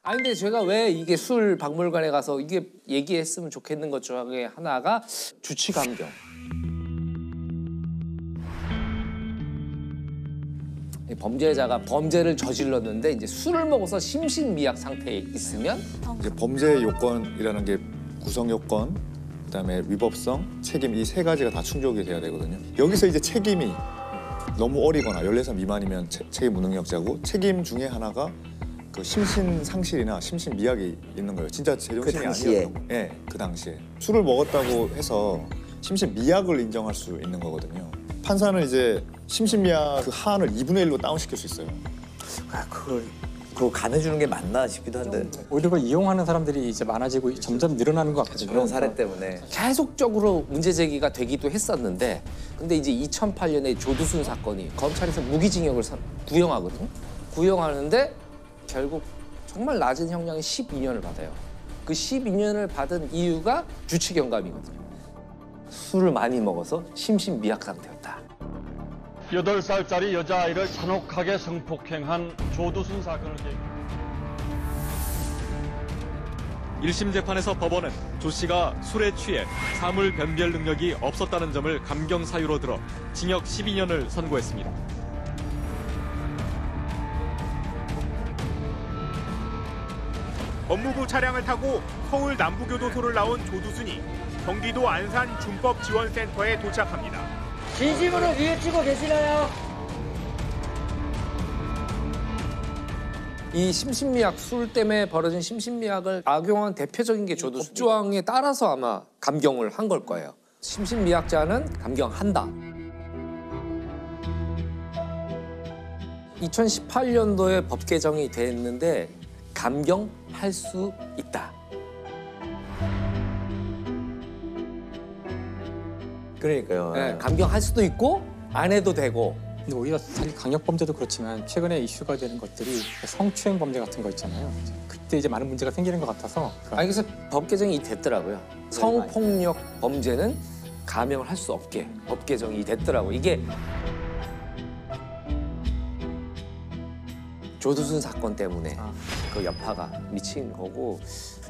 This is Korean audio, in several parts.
아니 근데 제가 왜 이게 술 박물관에 가서 이게 얘기했으면 좋겠는 것 중에 하나가 주치감경. 범죄자가 범죄를 저질렀는데 이제 술을 먹어서 심신미약 상태에 있으면 이제 범죄 요건이라는 게 구성 요건, 그다음에 위법성, 책임 이 세 가지가 다 충족이 돼야 되거든요. 여기서 이제 책임이 너무 어리거나 14살 미만이면 책임 무능력자고 책임 중에 하나가 그 심신 상실이나 심신 미약이 있는 거예요. 진짜 제정신이 아니었던 거. 예, 그 당시에. 술을 먹었다고 해서 심신 미약을 인정할 수 있는 거거든요. 판사는 이제 심신 미약 그 하한을 2분의 1로 다운시킬 수 있어요. 그걸 가해주는 게 맞나 싶기도 한데. 오히려 그걸 이용하는 사람들이 이제 많아지고 점점 늘어나는 것 같거든요. 그런 사례 때문에. 계속적으로 문제 제기가 되기도 했었는데 근데 이제 2008년에 조두순 사건이 검찰에서 무기징역을 구형하거든요. 구형하는데 결국 정말 낮은 형량의 12년을 받아요. 그 12년을 받은 이유가 주치경감이거든요. 술을 많이 먹어서 심신미약 상태였다. 8살짜리 여자아이를 잔혹하게 성폭행한 조두순 사건을 1심 재판에서 법원은 조 씨가 술에 취해 사물 변별 능력이 없었다는 점을 감경 사유로 들어 징역 12년을 선고했습니다. 법무부 차량을 타고 서울 남부교도소를 나온 조두순이 경기도 안산 준법지원센터에 도착합니다. 진심으로 뉘우치고 계시나요? 이 심신미약, 술 때문에 벌어진 심신미약을 악용한 대표적인 게 조두순 법조항에 따라서 아마 감경을 한 걸 거예요. 심신미약자는 감경한다. 2018년도에 법 개정이 됐는데 감경할 수 있다. 그러니까요. 네, 감경할 수도 있고 안 해도 되고. 근데 오히려 사실 강력범죄도 그렇지만 최근에 이슈가 되는 것들이 성추행 범죄 같은 거 있잖아요. 그때 이제 많은 문제가 생기는 것 같아서. 아니 그래서 법 개정이 됐더라고요. 성폭력 범죄는 감형을 할 수 없게 법 개정이 됐더라고. 이게 조두순 사건 때문에 그 여파가 미친 거고.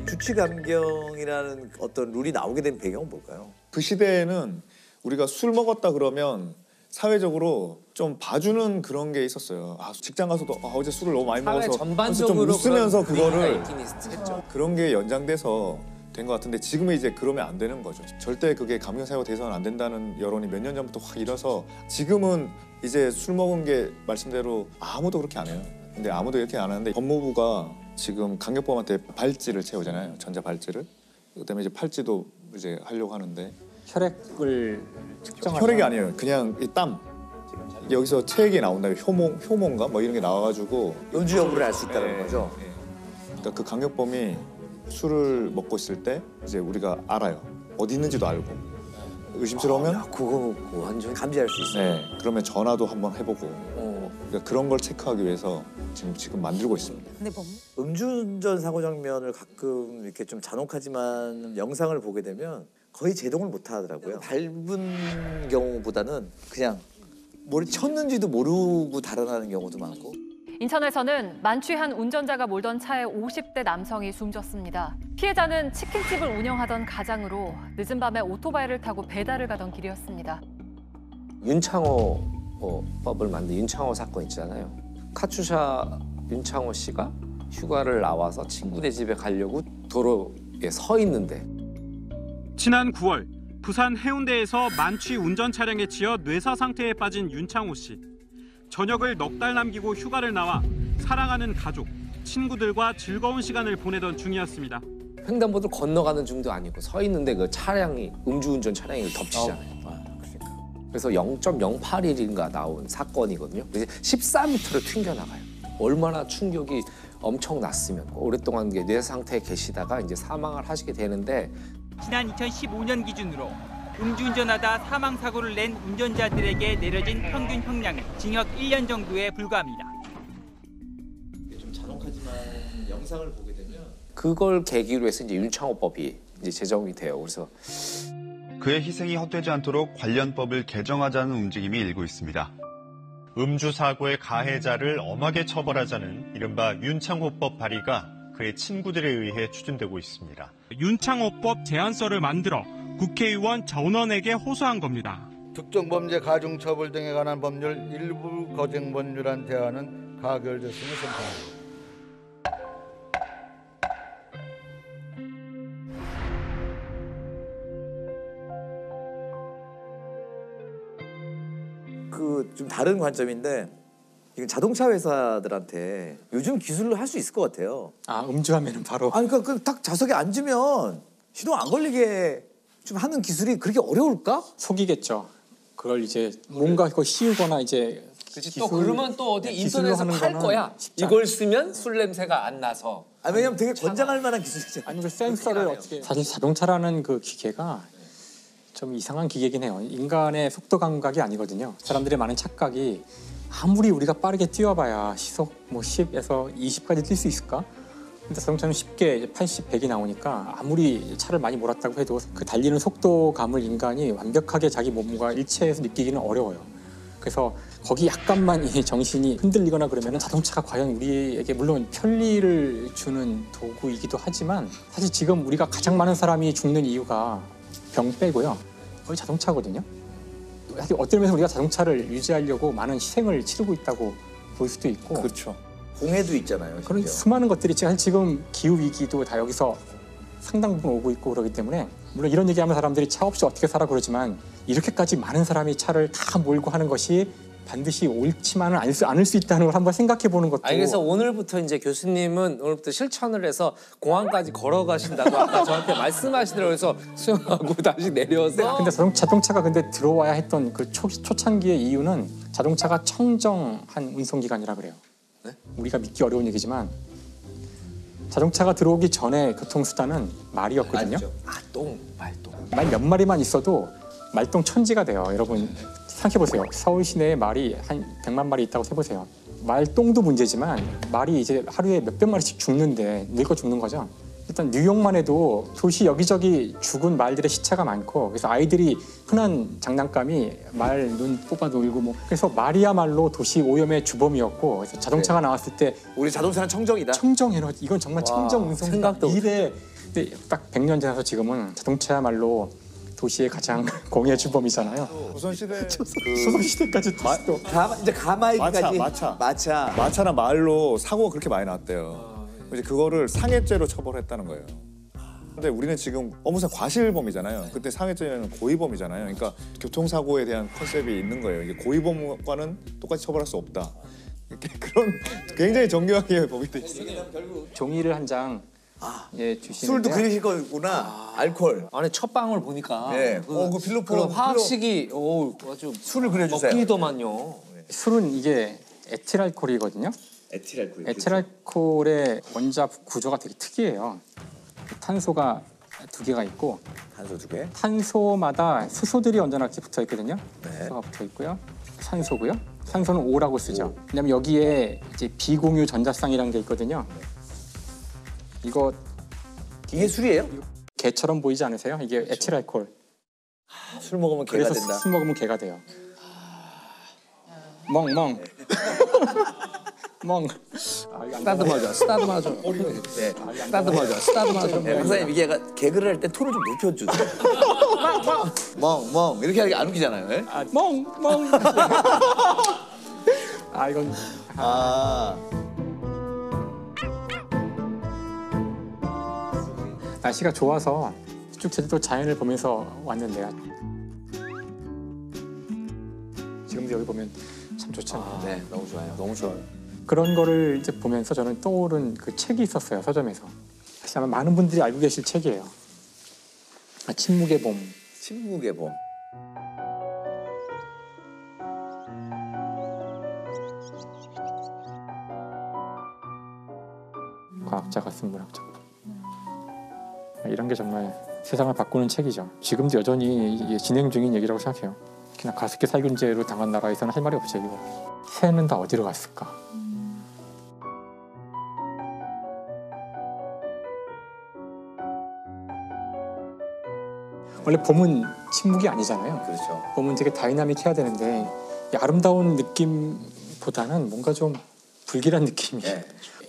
주치감경이라는 어떤 룰이 나오게 된 배경은 뭘까요? 그 시대에는 우리가 술 먹었다 그러면 사회적으로 좀 봐주는 그런 게 있었어요. 아, 직장 가서도 어제 술을 너무 많이 먹어서 전반적으로 좀 웃으면서 그거를 했죠. 그런 게 연장돼서 된 것 같은데 지금은 이제 그러면 안 되는 거죠. 절대 그게 감경 사유가 돼서는 안 된다는 여론이 몇 년 전부터 확 일어서 지금은 이제 술 먹은 게 말씀대로 아무도 그렇게 안 해요. 근데 아무도 이렇게 안 하는데 법무부가 지금 강력범한테 발찌를 채우잖아요. 전자 발찌를. 그다음에 이제 팔찌도 이제 하려고 하는데 혈액을 측정하는 혈액이 아니에요. 그냥 이 땀. 여기서 체액이 나온다. 효모인가 뭐 이런 게 나와가지고 음주 여부를 알 수 있다는 거죠. 그러니까 그 강력범이 술을 먹고 있을 때 이제 우리가 알아요. 어디 있는지도 알고 의심스러우면 그거 완전 감지할 수 있어요. 네, 그러면 전화도 한번 해보고 그러니까 그런 걸 체크하기 위해서 지금 만들고 있습니다. 근데 음주운전 사고 장면을 가끔 이렇게 좀 잔혹하지만 영상을 보게 되면 거의 제동을 못 하더라고요. 밟은 경우보다는 그냥 뭘 쳤는지도 모르고 달아나는 경우도 많고. 인천에서는 만취한 운전자가 몰던 차에 50대 남성이 숨졌습니다. 피해자는 치킨집을 운영하던 가장으로 늦은 밤에 오토바이를 타고 배달을 가던 길이었습니다. 윤창호 법을 만든 윤창호 사건 있잖아요. 카츄샤 윤창호 씨가 휴가를 나와서 친구네 집에 가려고 도로에 서 있는데 지난 9월 부산 해운대에서 만취 운전 차량에 치여 뇌사 상태에 빠진 윤창호 씨. 저녁을 넉 달 남기고 휴가를 나와 사랑하는 가족, 친구들과 즐거운 시간을 보내던 중이었습니다. 횡단보도를 건너가는 중도 아니고 서 있는데 그 차량이 음주운전 차량이 덮치잖아요. 그래서 0.081인가 나온 사건이거든요. 그래서 14m를 튕겨나가요. 얼마나 충격이 엄청났으면 오랫동안 뇌 상태에 계시다가 이제 사망을 하시게 되는데 지난 2015년 기준으로 음주운전하다 사망사고를 낸 운전자들에게 내려진 평균 형량은 징역 1년 정도에 불과합니다. 좀 잔혹하지만 영상을 보게 되면 그걸 계기로 해서 이제 윤창호법이 이제 제정이 돼요. 그래서 그의 희생이 헛되지 않도록 관련법을 개정하자는 움직임이 일고 있습니다. 음주 사고의 가해자를 엄하게 처벌하자는 이른바 윤창호법 발의가 그의 친구들에 의해 추진되고 있습니다. 윤창호법 제안서를 만들어 국회의원 전원에게 호소한 겁니다. 특정 범죄 가중 처벌 등에 관한 법률 일부 거정 법률안 대안은 가결됐음을 선포합니다. 그 좀 다른 관점인데 이건 자동차 회사들한테 요즘 기술로 할 수 있을 것 같아요. 아, 음주하면은 바로. 아니 그러니까 딱 좌석에 앉으면 시동 안 걸리게 좀 하는 기술이 그렇게 어려울까? 속이겠죠. 그걸 이제 뭔가 그거 씌우거나 이제. 그치, 또 그러면 또 어디 기술로 인터넷에서 하는 팔 거는 거야. 쉽지 이걸 쓰면 술 냄새가 안 나서. 아 왜냐면 되게 권장할 만한 기술이잖아요. 아니 그 센서를 어떻게 사실 자동차라는 그 기계가 좀 이상한 기계긴 해요. 인간의 속도 감각이 아니거든요. 사람들의 많은 착각이 아무리 우리가 빠르게 뛰어봐야 시속 뭐 10에서 20까지 뛸 수 있을까? 근데 자동차는 쉽게 이제 80, 100이 나오니까 아무리 차를 많이 몰았다고 해도 그 달리는 속도감을 인간이 완벽하게 자기 몸과 일체해서 느끼기는 어려워요. 그래서 거기 약간만 이 정신이 흔들리거나 그러면 자동차가 과연 우리에게 물론 편리를 주는 도구이기도 하지만 사실 지금 우리가 가장 많은 사람이 죽는 이유가 병 빼고요. 거의 자동차거든요. 사실 어떤 면에서 우리가 자동차를 유지하려고 많은 희생을 치르고 있다고 볼 수도 있고. 그렇죠. 공해도 있잖아요. 그런 심지어. 수많은 것들이 지금 기후 위기도 다 여기서 상당 부분 오고 있고 그러기 때문에 물론 이런 얘기하면 사람들이 차 없이 어떻게 살아 그러지만 이렇게까지 많은 사람이 차를 다 몰고 하는 것이 반드시 옳지만은 않을 수 있다는 걸 한번 생각해 보는 것도. 아니 그래서 오늘부터 이제 교수님은 오늘부터 실천을 해서 공항까지 걸어가신다고 아까 저한테 말씀하시더라고요. 그래서 수영하고 다시 내려서. 근데 자동차가 근데 들어와야 했던 그 초창기의 이유는 자동차가 청정한 운송기관이라 그래요. 네? 우리가 믿기 어려운 얘기지만 자동차가 들어오기 전에 교통수단은 말이었거든요. 말똥. 말 몇 마리만 있어도 말똥 천지가 돼요. 여러분 생각해보세요. 서울 시내에 말이 한 100만 마리 있다고 해보세요. 말똥도 문제지만 말이 이제 하루에 몇백 마리씩 죽는데 늙어 죽는 거죠. 일단 뉴욕만 해도 도시 여기저기 죽은 말들의 시체가 많고 그래서 아이들이 흔한 장난감이 말 눈 뽑아 놀고 뭐 그래서 말이야말로 도시 오염의 주범이었고 그래서 자동차가 나왔을 때 우리 자동차는 청정이다. 청정해놓 이건 정말 청정 운송 생각도 이래 근데 딱 100년 지나서 지금은 자동차야말로 도시의 가장 공의 주범이잖아요. 조선시대 조선시대까지 또 이제 가마이까지 마차나 말로 사고가 그렇게 많이 났대요. 이제 그거를 상해죄로 처벌했다는 거예요. 근데 우리는 지금 업무상 과실범이잖아요. 그때 상해죄는 고의범이잖아요. 그러니까 교통사고에 대한 컨셉이 있는 거예요. 이게 고의범과는 똑같이 처벌할 수 없다. 이렇게 그런 굉장히 정교하게 법이 돼 있어요. 종이를 한 장 예, 주시는데 술도 그리실 거구나. 알코올. 안에 첫 방울 보니까. 네. 그 필로폰 화학식이 아주 술을 그려주세요. 먹히더만요. 술은 이게 에틸알코올이거든요. 에틸알코올의 원자 구조가 되게 특이해요. 탄소가 2개가 있고 탄소 2개. 탄소마다 수소들이 언제나 붙어 있거든요. 네. 수소가 붙어 있고요. 산소고요. 산소는 O라고 쓰죠. 왜냐면 여기에 이제 비공유 전자쌍이라는 게 있거든요. 이거 이게 술이에요? 개처럼 보이지 않으세요? 이게 에틸알코올. 술 먹으면 개가 그래서 된다. 술 먹으면 개가 돼요. 멍. 쓰다듬어줘. 네. 쓰다듬어줘. 네, 박사님 이게 약간 개그를 할 때 톤을 좀 높여주세요. 멍 이렇게 하니까 안 웃기잖아요. 네? 멍. 이건 날씨가 좋아서 쭉 제주도 자연을 보면서 왔는데요. 지금도 여기 보면 참 좋잖아요. 네, 너무 좋아요. 너무 좋아요. 그런 거를 이제 보면서 저는 떠오른 그 책이 있었어요. 서점에서. 사실 아마 많은 분들이 알고 계실 책이에요. 침묵의 봄. 침묵의 봄. 과학자가 쓴 문학작품. 이런 게 정말 세상을 바꾸는 책이죠. 지금도 여전히 이게 진행 중인 얘기라고 생각해요. 그냥 가습기 살균제로 당한 나라에서는 할 말이 없죠. 이거. 새는 다 어디로 갔을까? 원래 봄은 침묵이 아니잖아요. 그렇죠. 봄은 되게 다이나믹해야 되는데 이 아름다운 느낌보다는 뭔가 좀 불길한 느낌이. 네.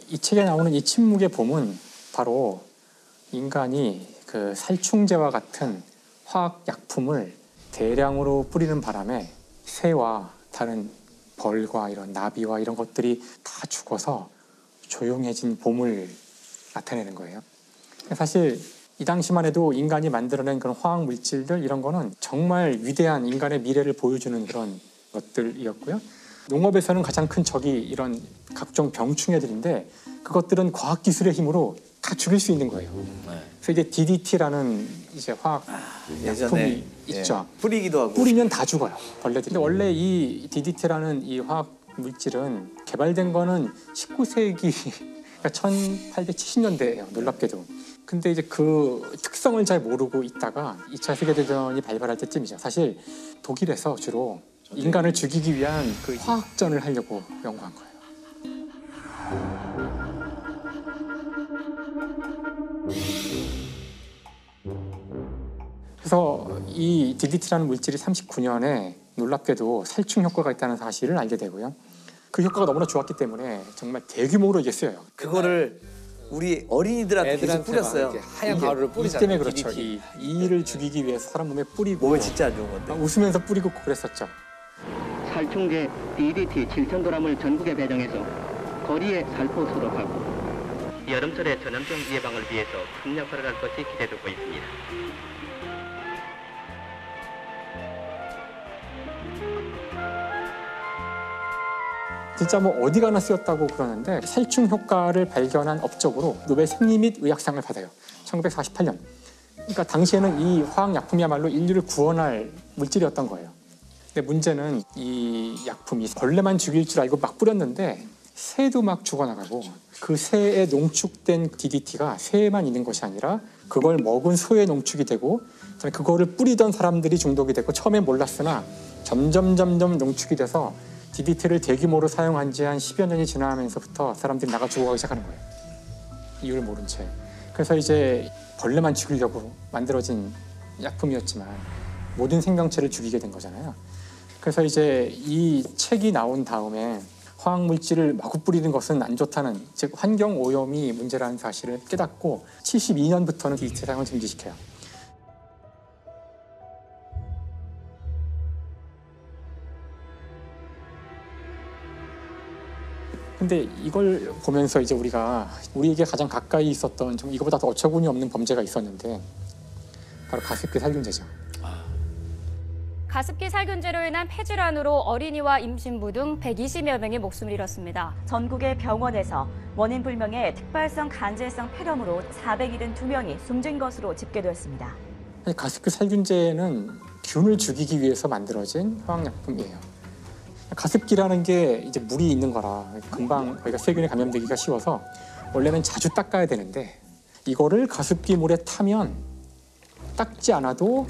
이 책에 나오는 이 침묵의 봄은 바로 인간이 그 살충제와 같은 화학 약품을 대량으로 뿌리는 바람에 새와 다른 벌과 이런 나비와 이런 것들이 다 죽어서 조용해진 봄을 나타내는 거예요. 사실 이 당시만 해도 인간이 만들어낸 그런 화학 물질들 이런 거는 정말 위대한 인간의 미래를 보여주는 그런 것들이었고요. 농업에서는 가장 큰 적이 이런 각종 병충해들인데 그것들은 과학기술의 힘으로 다 죽일 수 있는 거예요. 그래서 이제 DDT라는 이제 화학 약품이 있죠. 뿌리기도 하고. 뿌리면 다 죽어요, 벌레들이. 근데 원래 이 DDT라는 이 화학 물질은 개발된 거는 19세기, 그러니까 1870년대예요, 놀랍게도. 근데 이제 그 특성을 잘 모르고 있다가 2차 세계대전이 발발할 때쯤이죠. 사실 독일에서 주로 인간을 죽이기 위한 그 화학전을 하려고 연구한 거예요. 그래서 이 DDT라는 물질이 39년에 놀랍게도 살충 효과가 있다는 사실을 알게 되고요. 그 효과가 너무나 좋았기 때문에 정말 대규모로 이게 쓰여요. 그거를 우리 어린이들한테 계속 뿌렸어요. 하얀 가루를 뿌리잖아요. 이 때문에 그렇죠. 이 이를 죽이기 위해서 사람 몸에 뿌리고 몸에 진짜 안 좋은 건데. 웃으면서 뿌리고 그랬었죠. 살충제 DDT 7,000g을 전국에 배정해서 거리에 살포 소독하고 여름철에 전염병 예방을 위해서 큰 역할을 할 것이 기대되고 있습니다. 진짜 뭐 어디 가나 쓰였다고 그러는데 살충 효과를 발견한 업적으로 노벨 생리 및 의학상을 받아요. 1948년. 그러니까 당시에는 이 화학약품이야말로 인류를 구원할 물질이었던 거예요. 근데 문제는 이 약품이 벌레만 죽일 줄 알고 막 뿌렸는데 새도 막 죽어나가고 그 새에 농축된 DDT가 새에만 있는 것이 아니라 그걸 먹은 소에 농축이 되고 그거를 뿌리던 사람들이 중독이 되고 처음엔 몰랐으나 점점 농축이 돼서 DDT를 대규모로 사용한 지 한 10여 년이 지나면서부터 사람들이 나가 죽어가기 시작하는 거예요. 이유를 모른 채. 그래서 이제 벌레만 죽이려고 만들어진 약품이었지만 모든 생명체를 죽이게 된 거잖아요. 그래서 이제 이 책이 나온 다음에 화학물질을 마구 뿌리는 것은 안 좋다는, 즉 환경 오염이 문제라는 사실을 깨닫고 72년부터는 DDT 사용을 금지시켜요. 근데 이걸 보면서 이제 우리에게 가장 가까이 있었던 좀 이거보다 더 어처구니 없는 범죄가 있었는데 바로 가습기 살균제죠. 가습기 살균제로 인한 폐질환으로 어린이와 임신부 등 120여 명이 목숨을 잃었습니다. 전국의 병원에서 원인 불명의 특발성 간질성 폐렴으로 472명이 숨진 것으로 집계됐습니다. 가습기 살균제는 균을 죽이기 위해서 만들어진 화학약품이에요. 가습기라는 게 이제 물이 있는 거라 금방 거기가 세균에 감염되기가 쉬워서 원래는 자주 닦아야 되는데 이거를 가습기 물에 타면 닦지 않아도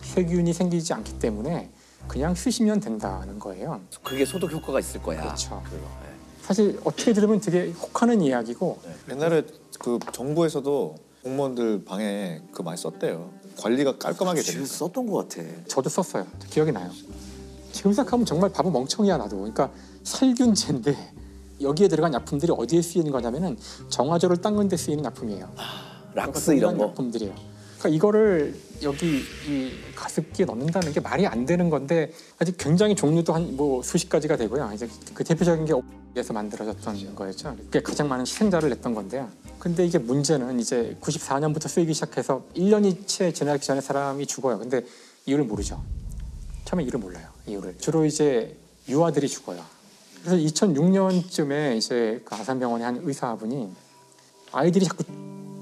세균이 생기지 않기 때문에 그냥 쓰시면 된다는 거예요. 그게 소독 효과가 있을 거야. 그렇죠. 사실 어떻게 들으면 되게 혹하는 이야기고 옛날에 그 정부에서도 공무원들 방에 그 많이 썼대요. 관리가 깔끔하게 되는. 썼던 것 같아. 저도 썼어요. 기억이 나요. 지금 생각하면 정말 바보 멍청이야 나도. 그러니까 살균제인데 여기에 들어간 약품들이 어디에 쓰이는 거냐면은 정화조를 닦는 데 쓰이는 약품이에요. 락스 이런 거. 약품들이에요. 그러니까 이거를 여기 이 가습기에 넣는다는 게 말이 안 되는 건데 아직 굉장히 종류도 한 뭐 수십 가지가 되고요. 이제 그 대표적인 게 에서 만들어졌던 거였죠. 그게 가장 많은 희생자를 냈던 건데요. 근데 이게 문제는 이제 94년부터 쓰이기 시작해서 1년이 채 지나기 전에 사람이 죽어요. 근데 이유를 모르죠. 처음에 이유를 몰라요. 이유를. 주로 이제 유아들이 죽어요. 그래서 2006년쯤에 이제 그 아산병원의 한 의사분이 아이들이 자꾸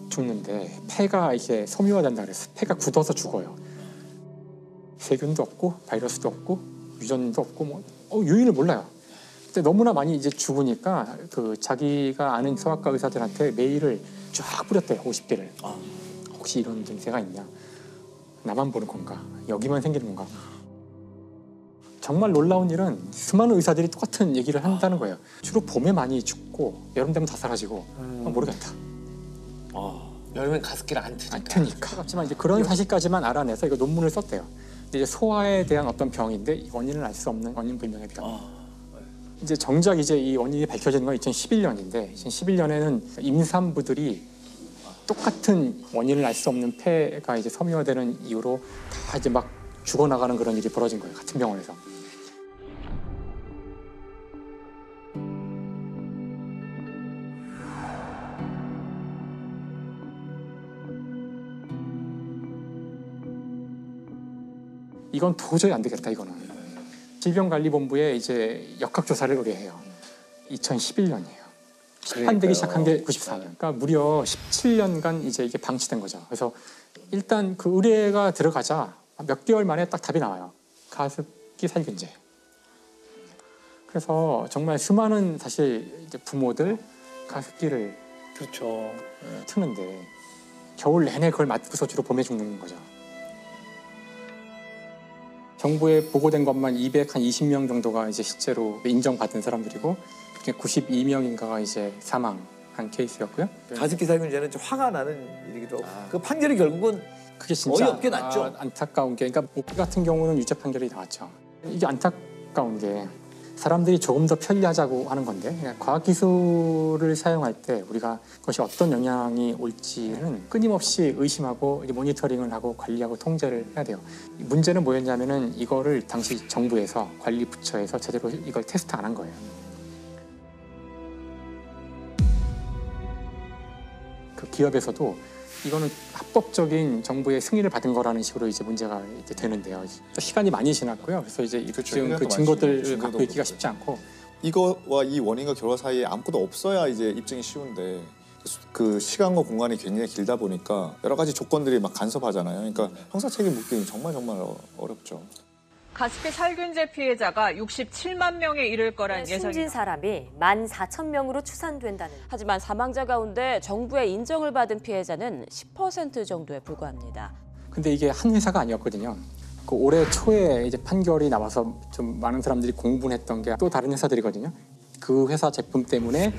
죽는데 폐가 이게 섬유화된다 그랬어요. 폐가 굳어서 죽어요. 세균도 없고 바이러스도 없고 유전도 없고 뭐 요인을 몰라요. 근데 너무나 많이 이제 죽으니까 그 자기가 아는 소아과 의사들한테 메일을 쫙 뿌렸대요. 50개를. 혹시 이런 증세가 있냐? 나만 보는 건가? 여기만 생기는 건가? 정말 놀라운 일은 수많은 의사들이 똑같은 얘기를 한다는 거예요. 주로 봄에 많이 죽고 여름 되면 다 사라지고 모르겠다. 여름엔 가습기를 안 트니까. 안 트니까. 하지만 이제 그런 사실까지만 알아내서 이거 논문을 썼대요. 근데 이제 소아에 대한 어떤 병인데 원인을 알 수 없는 원인 불명의 병. 이제 정작 이제 이 원인이 밝혀진 건 2011년인데 2011년에는 임산부들이 똑같은 원인을 알 수 없는 폐가 이제 섬유화되는 이유로 다 이제 막 죽어나가는 그런 일이 벌어진 거예요. 같은 병원에서. 이건 도저히 안 되겠다 이거는. 질병관리본부에 이제 역학조사를 의뢰해요. 2011년이에요. 시판되기 시작한 게 94년. 그러니까 무려 17년간 이제 이게 방치된 거죠. 그래서 일단 그 의뢰가 들어가자 몇 개월 만에 딱 답이 나와요. 가습기 살균제. 그래서 정말 수많은 사실 이제 부모들 가습기를 그렇죠. 트는데 겨울 내내 그걸 맞고서 주로 봄에 죽는 거죠. 정부에 보고된 것만 220명 정도가 이제 실제로 인정받은 사람들이고 92명인가가 이제 사망한 케이스였고요. 가습기 살균제는 좀 화가 나는 일이기도 하고 그 판결이 결국은 그게 진짜 어이없게 났죠. 안타까운 게 그러니까 목 같은 경우는 유죄 판결이 나왔죠. 이게 안타까운 게 사람들이 조금 더 편리하자고 하는 건데 그러니까 과학기술을 사용할 때 우리가 그것이 어떤 영향이 올지는 끊임없이 의심하고 모니터링을 하고 관리하고 통제를 해야 돼요. 문제는 뭐였냐면은 이거를 당시 정부에서 관리부처에서 제대로 이걸 테스트 안 한 거예요. 그 기업에서도 이거는 합법적인 정부의 승인을 받은 거라는 식으로 이제 문제가 이제 되는데요. 또 시간이 많이 지났고요. 그래서 이제 지금 그 증거들을 갖고 있기가 쉽지 않고 이거와 이 원인과 결과 사이에 아무것도 없어야 이제 입증이 쉬운데 그 시간과 공간이 굉장히 길다 보니까 여러 가지 조건들이 막 간섭하잖아요. 그러니까 형사 책임 묻기는 정말 어렵죠. 가습기 살균제 피해자가 67만 명에 이를 거란 예상입니다. 숨진 사람이 14,000명으로 추산된다는. 하지만 사망자 가운데 정부의 인정을 받은 피해자는 10% 정도에 불과합니다. 근데 이게 한 회사가 아니었거든요. 그 올해 초에 이제 판결이 나와서 좀 많은 사람들이 공분했던 게 또 다른 회사들이거든요. 그 회사 제품 때문에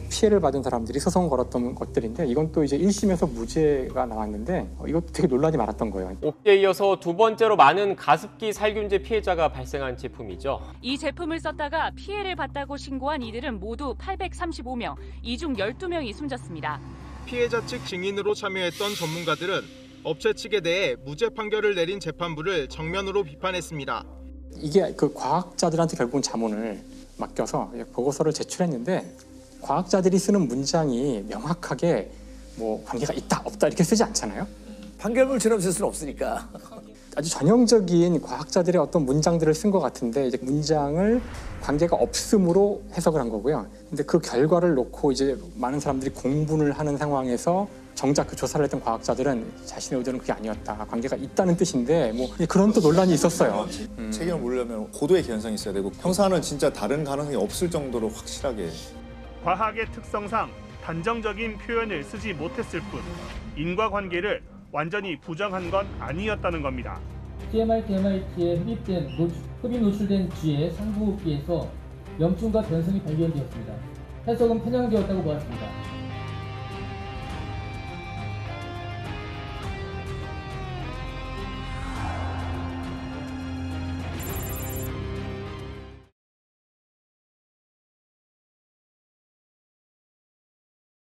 피해를 받은 사람들이 소송 걸었던 것들인데 이건 또 이제 1심에서 무죄가 나왔는데 이것도 되게 논란이 많았던 거예요. 옵기에 이어서 두 번째로 많은 가습기 살균제 피해자가 발생한 제품이죠. 이 제품을 썼다가 피해를 봤다고 신고한 이들은 모두 835명, 이 중 12명이 숨졌습니다. 피해자 측 증인으로 참여했던 전문가들은 업체 측에 대해 무죄 판결을 내린 재판부를 정면으로 비판했습니다. 이게 그 과학자들한테 결국은 자문을 맡겨서 보고서를 제출했는데 과학자들이 쓰는 문장이 명확하게 뭐 관계가 있다 없다 이렇게 쓰지 않잖아요. 판결문처럼 쓸 수는 없으니까. 아주 전형적인 과학자들의 어떤 문장들을 쓴 것 같은데 이제 문장을 관계가 없음으로 해석을 한 거고요. 근데 그 결과를 놓고 이제 많은 사람들이 공분을 하는 상황에서 정작 그 조사를 했던 과학자들은 자신의 의도는 그게 아니었다. 관계가 있다는 뜻인데 뭐 그런 또 논란이 있었어요. 책임을 물으려면 고도의 개연성이 있어야 되고 형사는 진짜 다른 가능성이 없을 정도로 확실하게. 과학의 특성상 단정적인 표현을 쓰지 못했을 뿐 인과관계를 완전히 부정한 건 아니었다는 겁니다. TMIT에 흡입 노출된 쥐의 상부호흡기에서 염증과 변성이 발견되었습니다. 해석은 편향되었다고 보았습니다.